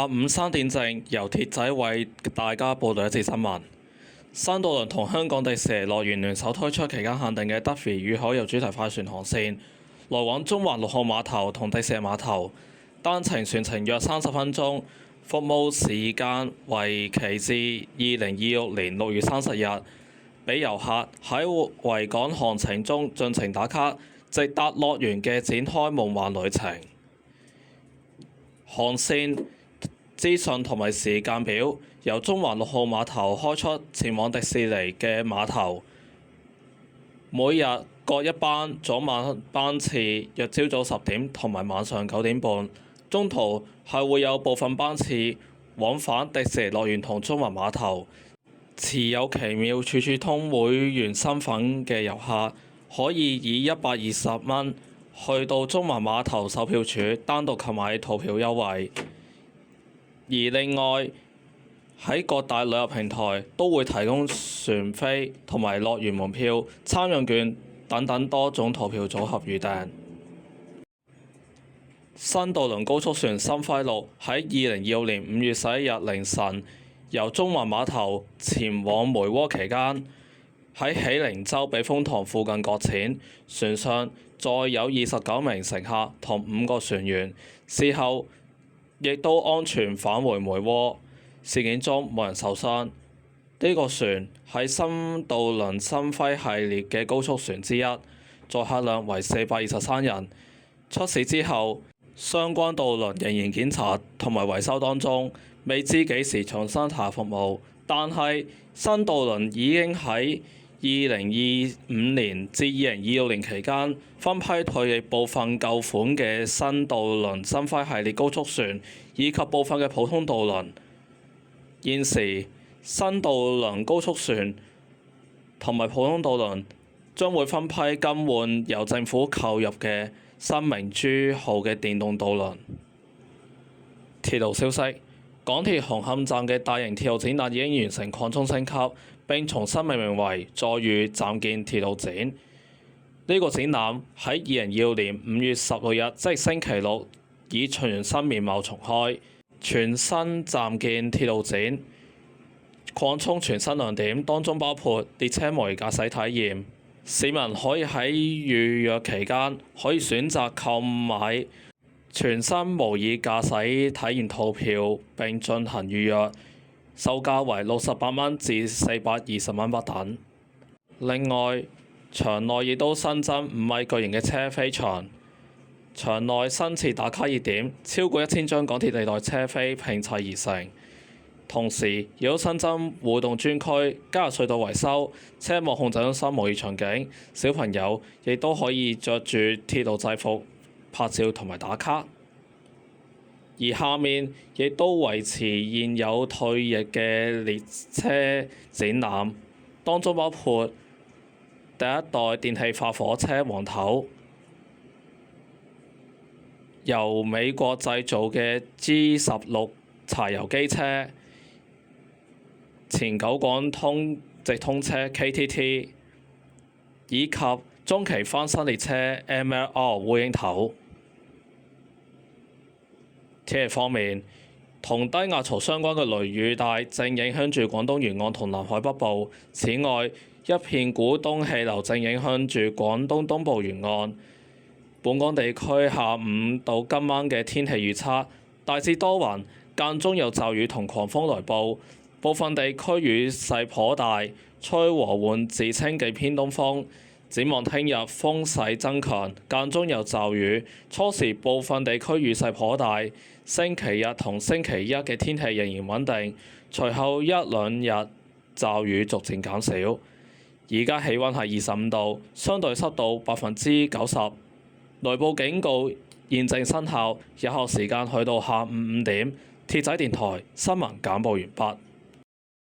下午3點正，由鐵仔為大家報道一節新聞。新渡輪同香港迪士尼樂園聯手推出期間限定嘅 Duffy 與海遊主題快船航線，來往中環6號碼頭同迪士尼碼頭，單程船程約30分鐘，服務時間為期至2026年6月30日，俾遊客喺維港航程中盡情打卡，直達樂園嘅展開夢幻旅程。航線資訊同埋時間表由中環6號碼頭開出，前往迪士尼嘅碼頭，每日各一班，早晚班次約朝早10點同埋晚上9點半，中途係會有部分班次往返迪士尼樂園同中環碼頭。持有奇妙處處通會員身份嘅遊客可以以120蚊去到中環碼頭售票處單獨購買套票優惠。而另外喺各大旅遊平台都會提供船飛同埋樂園門票、參與券等等多種套票組合預訂。新渡輪高速船深輝六喺2026年5月11日凌晨由中環碼頭前往梅窩期間，喺喜靈洲避風塘附近擱淺，船上載有29名乘客同5個船員，事後亦都安全返回梅窩。事件中冇人受傷。呢個船係新渡輪新輝系列嘅高速船之一，載客量為423人。出事之後，相關渡輪仍然檢查同埋維修當中，未知幾時重新投入服務。但係新渡輪已經喺2025年至2026年期間分批退役部分舊款嘅新渡輪新輝系列高速船以及部分嘅普通渡輪。現時新渡輪高速船同埋普通渡輪將會分批更換由政府購入嘅新明珠號嘅電動渡輪。鐵路消息：港鐵紅磡站嘅大型鐵路展覽已經完成擴充升級，並重新命名為載譽暫建鐵路展。呢個展覽喺2026年5月16日，即星期六，以全新面貌重開。全新暫建鐵路展擴充全新亮點，當中包括列車模擬駕駛體驗，市民可以喺預約期間可以選擇購買全新模擬駕駛體驗套票並進行預約，售價為68蚊至420蚊不等。另外，場內亦都新增5米巨型嘅車飛牆。場內新設打卡熱點，超過1000張港鐵地台車飛拼砌而成。同時，亦都新增互動專區，加入隧道維修、車務控制中心模擬場景，小朋友亦都可以着住鐵路制服拍照同埋打卡。而下面亦都維持現有退役嘅列車展覽，當中包括第一代電氣化火車黃頭，由美國製造嘅 G16 柴油機車，前九廣通直通車 KTT， 以及中期翻新列車 MLR 烏蠅頭。天氣方面，同低壓槽相關嘅雷雨帶正影響住廣東沿岸同南海北部。此外，一片股東氣流正影響住廣東東部沿岸。本港地區下午到今晚嘅天氣預測大致多雲，間中有驟雨同狂風雷暴，部分地區雨勢頗大，吹和緩至清勁偏東風。展望聽日風勢增強，間中有驟雨，初時部分地區雨勢頗大。星期日同星期一嘅天氣仍然穩定，隨後一兩日驟雨逐漸減少。而家氣温係25度，相對濕度90%。雷暴警告現正生效，有效時間去到下午5點。鐵仔電台新聞簡報完畢。